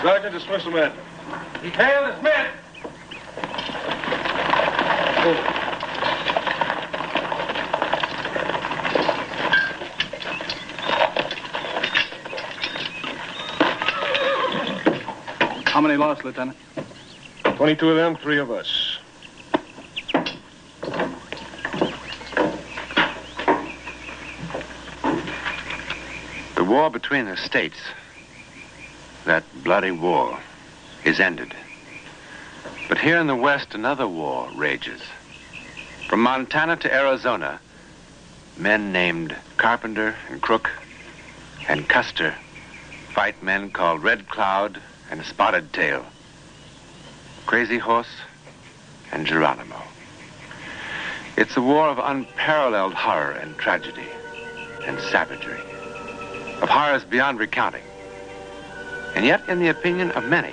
Sergeant, dismiss the men. Detail dismissed. How many lost, Lieutenant? 22 of them, 3 of us. The war between the states, that bloody war, is ended. But here in the West, another war rages. From Montana to Arizona, men named Carpenter and Crook and Custer fight men called Red Cloud and Spotted Tail, Crazy Horse and Geronimo. It's a war of unparalleled horror and tragedy and savagery, of horrors beyond recounting. And yet, in the opinion of many,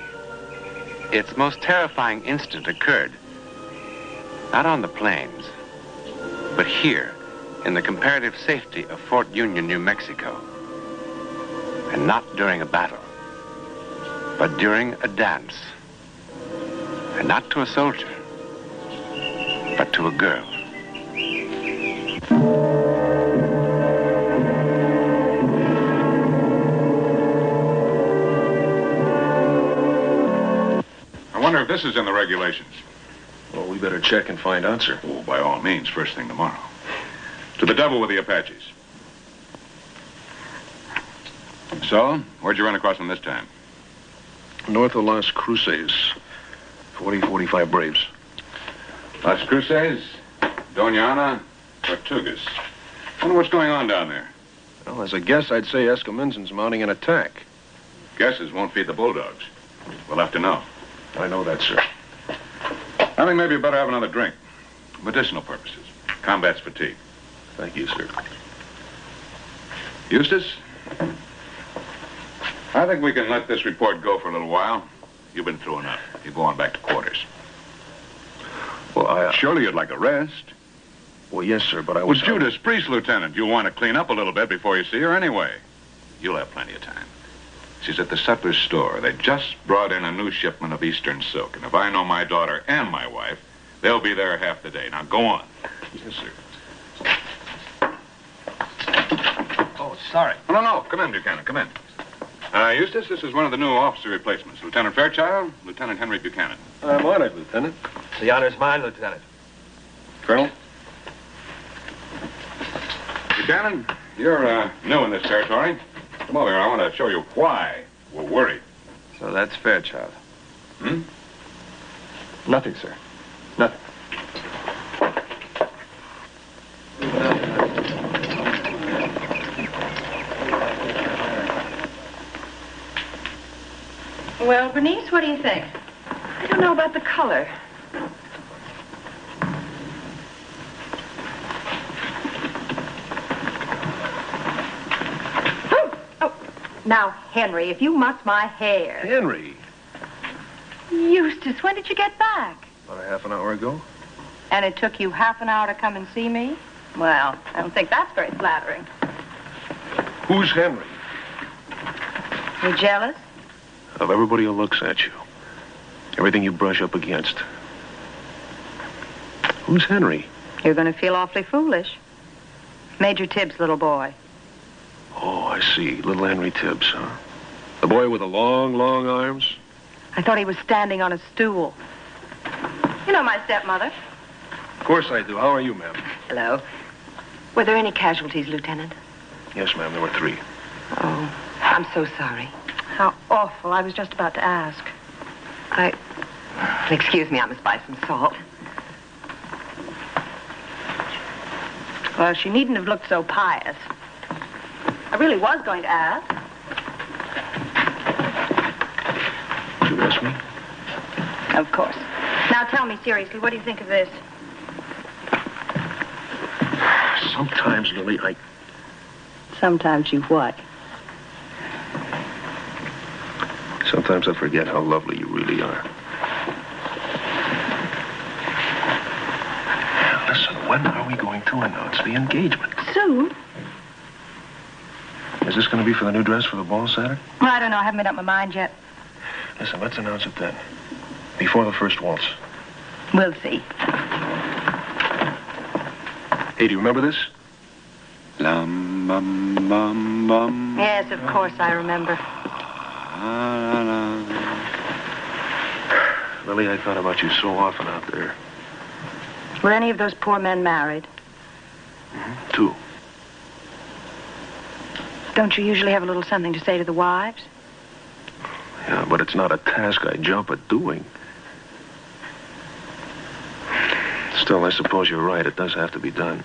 its most terrifying instant occurred not on the plains, but here in the comparative safety of Fort Union, New Mexico. And not during a battle, but during a dance. And not to a soldier, but to a girl. I wonder if this is in the regulations. Well, we better check and find out, sir. Oh, by all means, first thing tomorrow. To the devil with the Apaches. So, where'd you run across them this time? North of Las Cruces. 40-45 Braves. Las Cruces, Doña Ana, Tortugas. Wonder what's going on down there. Well, as a guess, I'd say Escamindon's mounting an attack. Guesses won't feed the bulldogs. We'll have to know. I know that, sir. I think maybe you better have another drink. Medicinal purposes. Combats fatigue. Thank you, sir. Eustace? I think we can let this report go for a little while. You've been through enough. You go on back to quarters. Well, Surely you'd like a rest. Well, yes, sir, but I Well, was... Judas Priest, Lieutenant, you'll want to clean up a little bit before you see her anyway. You'll have plenty of time. She's at the sutler's store. They just brought in a new shipment of Eastern silk, and if I know my daughter and my wife, they'll be there half the day. Now, go on. Yes, sir. Oh, sorry. No. Come in, Buchanan. Come in. Eustace, this is one of the new officer replacements. Lieutenant Fairchild, Lieutenant Henry Buchanan. I'm honored, Lieutenant. The honor's mine, Lieutenant. Colonel? Buchanan, you're new in this territory. Come over here. I want to show you why we're worried. So that's Fairchild. Hmm? Nothing, sir. Nothing. Well, Bernice, what do you think? I don't know about the color. Oh, now, Henry, if you mussed my hair. Henry. Eustace, when did you get back? About a half an hour ago. And it took you half an hour to come and see me? Well, I don't think that's very flattering. Who's Henry? You jealous? Of everybody who looks at you. Everything you brush up against. Who's Henry? You're going to feel awfully foolish. Major Tibbs' little boy. Oh, I see. Little Henry Tibbs, huh? The boy with the long, long arms? I thought he was standing on a stool. You know my stepmother. Of course I do. How are you, ma'am? Hello. Were there any casualties, Lieutenant? Yes, ma'am. There were 3. Oh, I'm so sorry. How awful. I was just about to ask. Excuse me, I must buy some salt. Well, she needn't have looked so pious. I really was going to ask. Did you ask me? Of course. Now tell me seriously, what do you think of this? Sometimes, Lily, Sometimes you what? Sometimes I forget how lovely you really are. Listen, when are we going to announce the engagement? Soon. Is this going to be for the new dress for the ball Saturday? Well, I don't know. I haven't made up my mind yet. Listen, let's announce it then. Before the first waltz. We'll see. Hey, do you remember this? Lum, bum, bum, bum. Yes, of course I remember. Lily, I thought about you so often out there. Were any of those poor men married? Mm-hmm. 2. Don't you usually have a little something to say to the wives? Yeah, but it's not a task I jump at doing. Still, I suppose you're right. It does have to be done.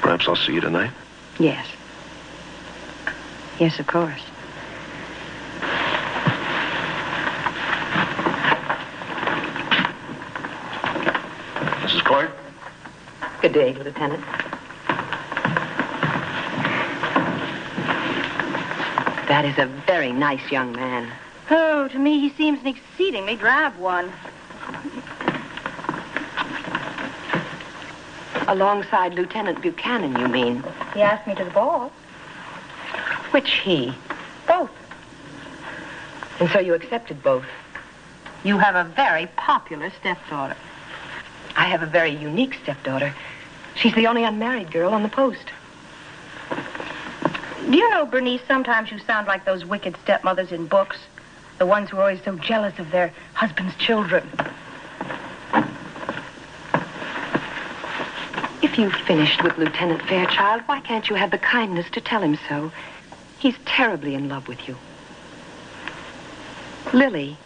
Perhaps I'll see you tonight? Yes. Yes, of course. Mrs. Clark? Good day, Lieutenant. That is a very nice young man. Oh, to me, he seems an exceedingly drab one. Alongside Lieutenant Buchanan, you mean? He asked me to the ball. Which he? Both. And so you accepted both? You have a very popular stepdaughter. I have a very unique stepdaughter. She's the only unmarried girl on the post. Do you know, Bernice, sometimes you sound like those wicked stepmothers in books. The ones who are always so jealous of their husband's children. If you've finished with Lieutenant Fairchild, why can't you have the kindness to tell him so? He's terribly in love with you. Lily,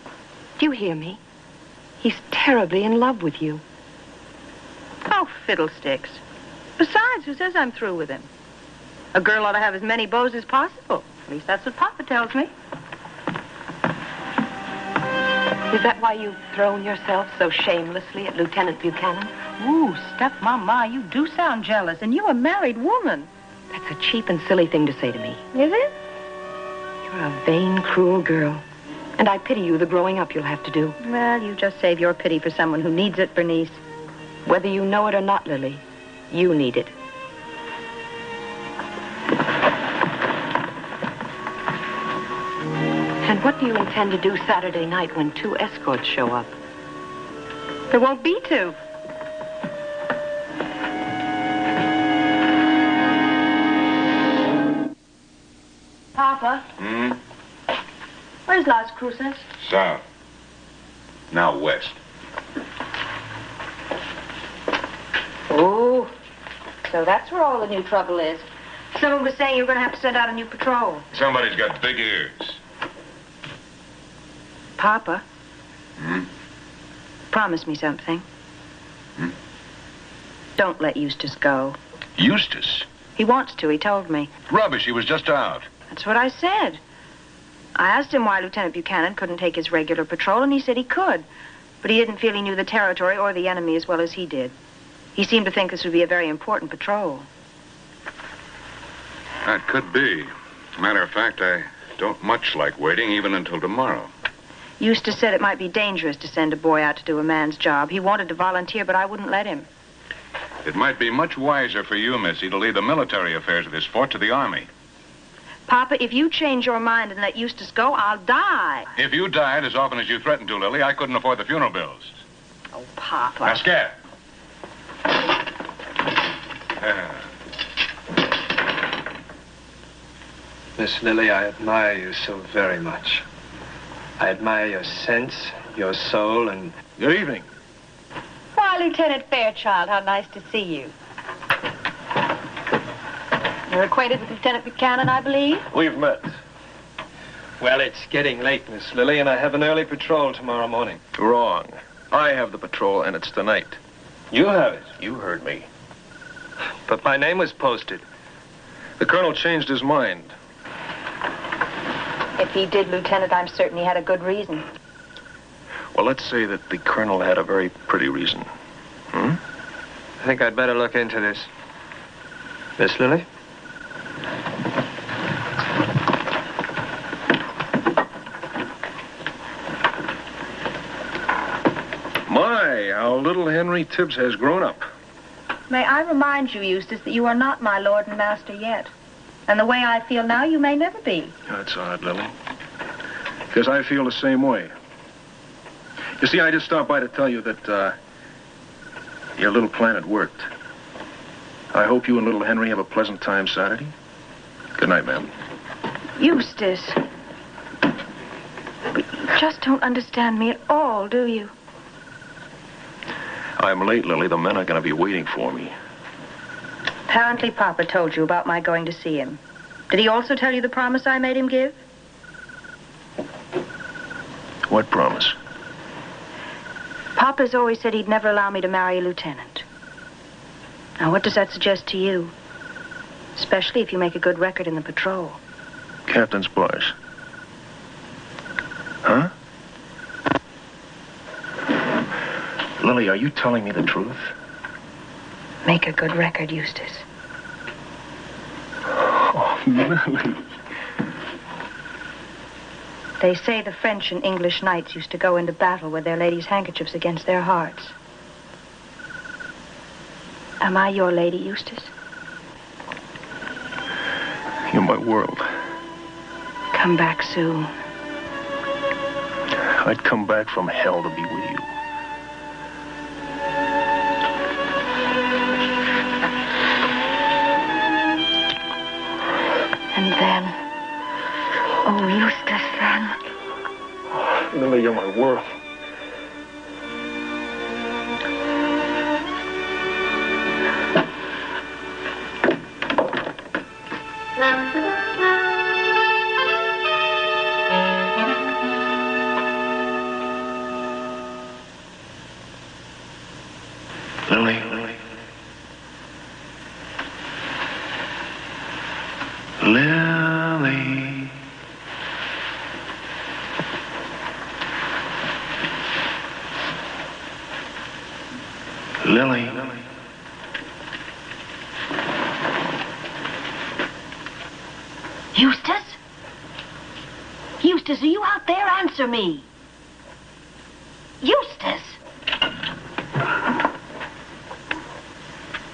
do you hear me? He's terribly in love with you. Oh, fiddlesticks. Besides, who says I'm through with him? A girl ought to have as many beaux as possible. At least that's what Papa tells me. Is that why you've thrown yourself so shamelessly at Lieutenant Buchanan? Ooh, stepmama, you do sound jealous, and you're a married woman. That's a cheap and silly thing to say to me. Is it? You're a vain, cruel girl. And I pity you the growing up you'll have to do. Well, you just save your pity for someone who needs it, Bernice. Whether you know it or not, Lily, you need it. And what do you intend to do Saturday night when 2 escorts show up? There won't be 2. Papa? Where's Las Cruces? South. Now west. Oh, so that's where all the new trouble is. Someone was saying you were going to have to send out a new patrol. Somebody's got big ears. Papa? Promise me something. Don't let Eustace go. Eustace? He wants to, he told me. Rubbish, he was just out. That's what I said. I asked him why Lieutenant Buchanan couldn't take his regular patrol, and he said he could. But he didn't feel he knew the territory or the enemy as well as he did. He seemed to think this would be a very important patrol. That could be. Matter of fact, I don't much like waiting even until tomorrow. Eustace said it might be dangerous to send a boy out to do a man's job. He wanted to volunteer, but I wouldn't let him. It might be much wiser for you, Missy, to leave the military affairs of this fort to the Army. Papa, if you change your mind and let Eustace go, I'll die. If you died as often as you threatened to, Lily, I couldn't afford the funeral bills. Oh, Papa. Now, scat. Miss Lily, I admire you so very much. I admire your sense, your soul, and... Good evening. Why, Lieutenant Fairchild, how nice to see you. You're acquainted with Lieutenant Buchanan, I believe? We've met. Well, it's getting late, Miss Lily, and I have an early patrol tomorrow morning. Wrong. I have the patrol, and it's tonight. You have it. You heard me. But my name was posted. The colonel changed his mind. If he did, Lieutenant, I'm certain he had a good reason. Well, let's say that the colonel had a very pretty reason. I think I'd better look into this. Miss Lily? My, how little Henry Tibbs has grown up. May I remind you, Eustace, that you are not my lord and master yet. And the way I feel now, you may never be. That's odd, Lily. Because I feel the same way. You see, I just stopped by to tell you that your little plan had worked. I hope you and little Henry have a pleasant time Saturday. Good night, ma'am. Eustace. You just don't understand me at all, do you? I'm late, Lily. The men are going to be waiting for me. Apparently Papa told you about my going to see him. Did he also tell you the promise I made him give? What promise? Papa's always said he'd never allow me to marry a lieutenant. Now, what does that suggest to you? Especially if you make a good record in the patrol. Captain's boys. Huh? Lily, are you telling me the truth? Make a good record, Eustace. Oh, Lily. They say the French and English knights used to go into battle with their ladies' handkerchiefs against their hearts. Am I your lady, Eustace? You're my world. Come back soon. I'd come back from hell to be with you. And then... Oh, Eustace, then. Lily, you're my world. Lily. Lily. Lily. Eustace? Eustace, are you out there? Answer me. Eustace!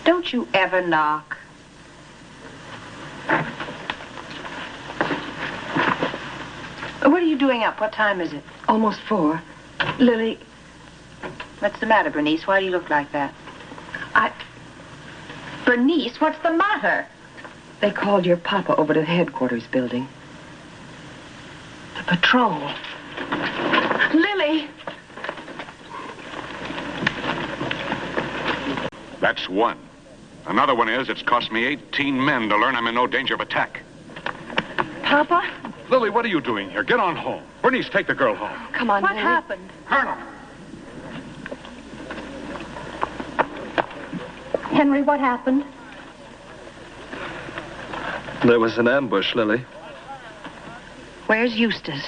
Don't you ever knock. What are you doing up? What time is it? Almost 4. Lily. What's the matter, Bernice? Why do you look like that? Bernice, what's the matter? They called your papa over to the headquarters building. The patrol. Lily! That's one. Another one is it's cost me 18 men to learn I'm in no danger of attack. Papa? Lily, what are you doing here? Get on home. Bernice, take the girl home. Come on, What Lily. Happened? Colonel! Henry, what happened? There was an ambush, Lily. Where's Eustace?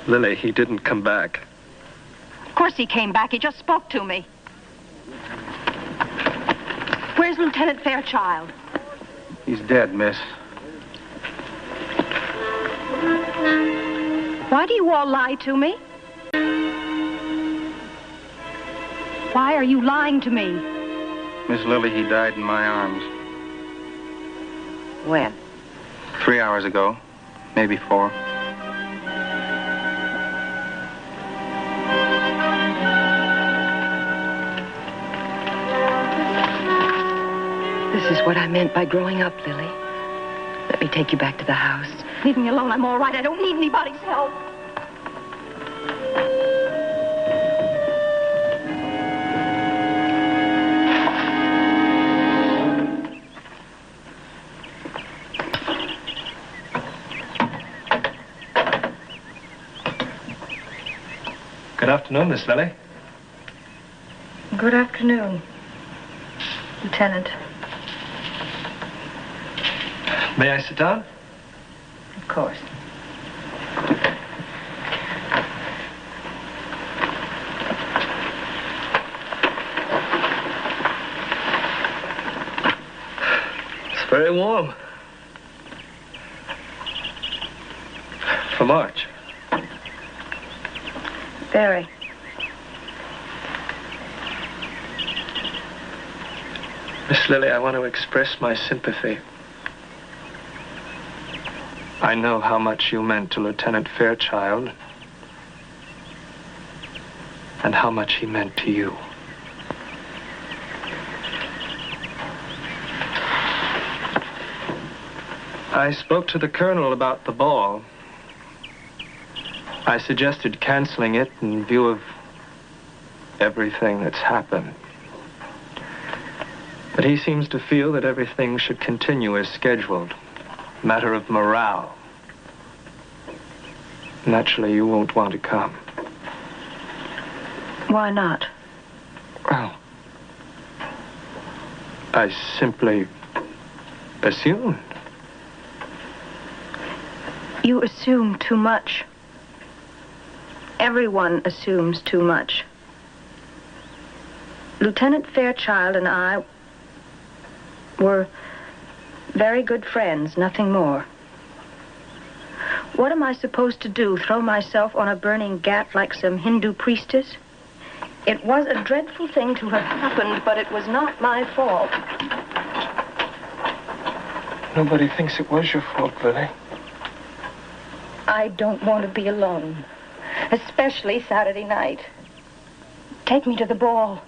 Lily, he didn't come back. Of course he came back. He just spoke to me. Where's Lieutenant Fairchild? He's dead, miss. Why do you all lie to me? Why are you lying to me? Miss Lily, he died in my arms. When? 3 hours ago. Maybe 4. This is what I meant by growing up, Lily. Let me take you back to the house. Leave me alone. I'm all right. I don't need anybody's help. Good afternoon, Miss Lily. Good afternoon, Lieutenant. May I sit down? Of course. It's very warm. For March. Very. Miss Lily, I want to express my sympathy. I know how much you meant to Lieutenant Fairchild and how much he meant to you. I spoke to the colonel about the ball. I suggested canceling it in view of everything that's happened. But he seems to feel that everything should continue as scheduled. Matter of morale. Naturally, you won't want to come. Why not? Well, I simply assumed. You assume too much. Everyone assumes too much. Lieutenant Fairchild and I were very good friends, nothing more. What am I supposed to do, throw myself on a burning ghat like some Hindu priestess? It was a dreadful thing to have happened, but it was not my fault. Nobody thinks it was your fault, Lily. I don't want to be alone, especially Saturday night. Take me to the ball.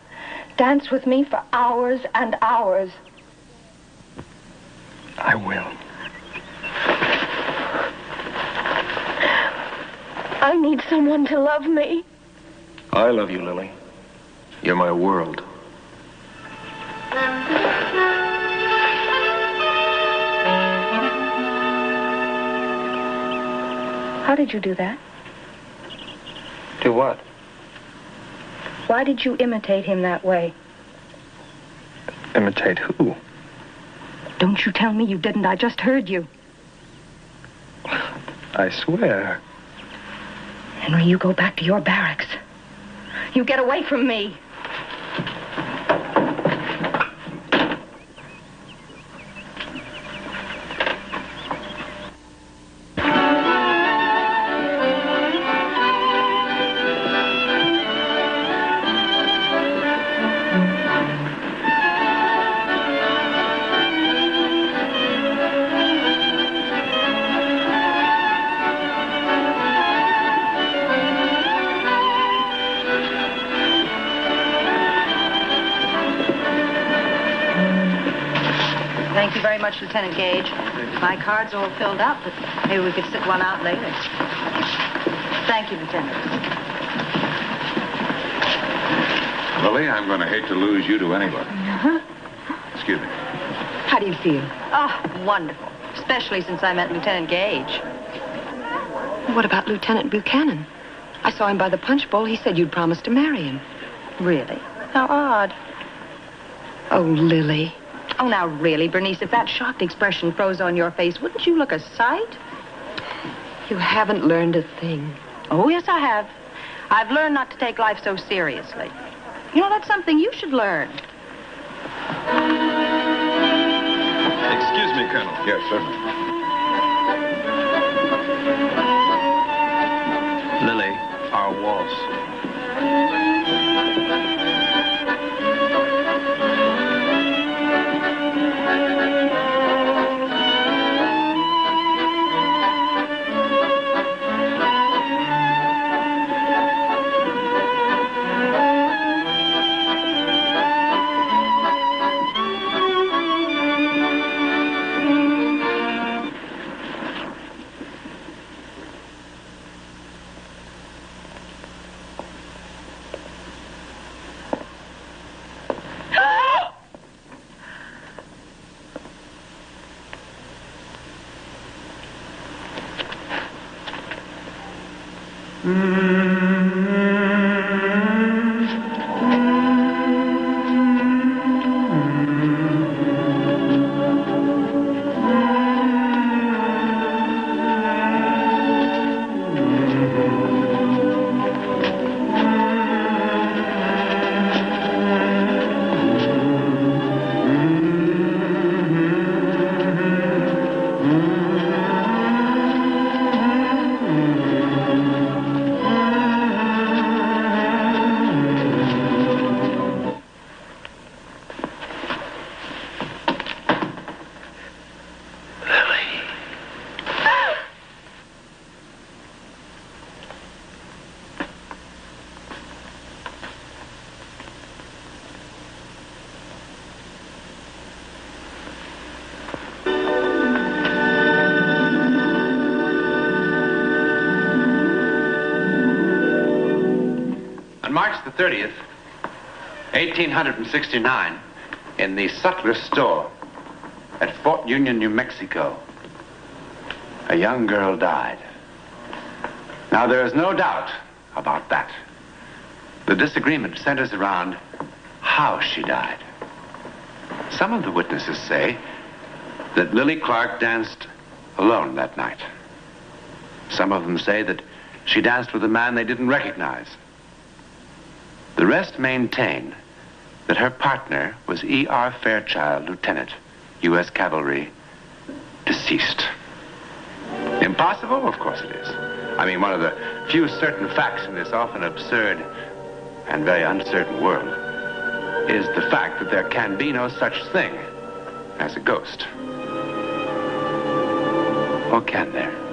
Dance with me for hours and hours. I will. I need someone to love me. I love you, Lily. You're my world. How did you do that? Do what? Why did you imitate him that way? Imitate who? Don't you tell me you didn't. I just heard you. I swear. Henry, you go back to your barracks. You get away from me. Thank you very much, Lieutenant Gage. My card's all filled up, but maybe we could sit one out later. Thank you, Lieutenant. Lily, I'm going to hate to lose you to anybody. Excuse me. How do you feel? Oh, wonderful. Especially since I met Lieutenant Gage. What about Lieutenant Buchanan? I saw him by the punch bowl. He said you'd promised to marry him. Really? How odd. Oh, Lily. Oh, now, really, Bernice, if that shocked expression froze on your face, wouldn't you look a sight? You haven't learned a thing. Oh, yes, I have. I've learned not to take life so seriously. You know, that's something you should learn. Excuse me, Colonel. Yes, certainly. Lily, our waltz. March the 30th, 1869, in the sutler's store at Fort Union, New Mexico, a young girl died. Now, there is no doubt about that. The disagreement centers around how she died. Some of the witnesses say that Lily Clark danced alone that night. Some of them say that she danced with a man they didn't recognize. The rest maintain that her partner was E.R. Fairchild, Lieutenant, U.S. Cavalry, deceased. Impossible? Of course it is. I mean, one of the few certain facts in this often absurd and very uncertain world is the fact that there can be no such thing as a ghost. Or can there?